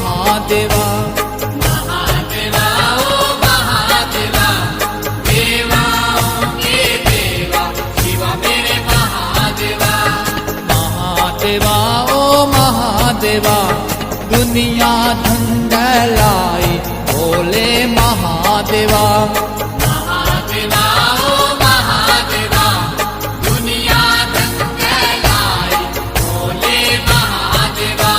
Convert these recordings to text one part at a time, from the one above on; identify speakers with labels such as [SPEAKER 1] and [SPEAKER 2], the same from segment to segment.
[SPEAKER 1] महादेवा।
[SPEAKER 2] महादेवा ओ महादेवा, देवाओं के देवा शिवा मेरे महादेवा।
[SPEAKER 1] महादेवा ओ महादेवा, दुनिया धंधलाई भोले महादेवा।
[SPEAKER 2] महादेवा ओ महादेवा, दुनिया धंधलाई भोले महादेवा।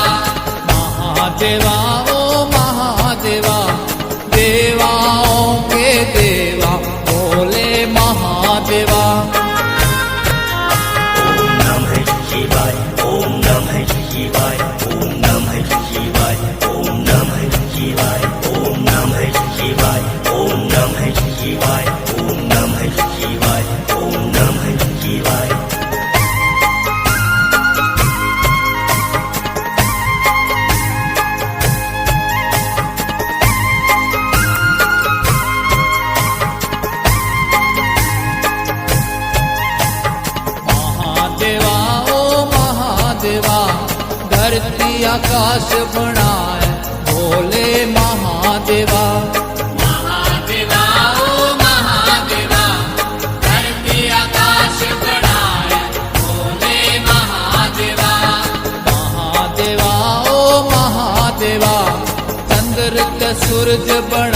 [SPEAKER 1] महादेवा ओ महादेवा, देवाओं के देवा भोले महादेवा।
[SPEAKER 3] ओम नमः शिवाय, ओम नमः शिवाय, ओम नमः शिवाय, ओम नमः शिवाय, ओम नमः शिवाय, ओम नमः शिवाय, ओम नमः शिवाय, ओम नमः शिवाय।
[SPEAKER 1] महादेवा ओ महादेवा, धरती आकाश बनाए भोले महादेवा।
[SPEAKER 2] महादेवा ओ महादेवा, धरती आकाश बनाए भोले महादेवा।
[SPEAKER 1] महादेवा ओ महादेवा, चंद्र के सूरज बना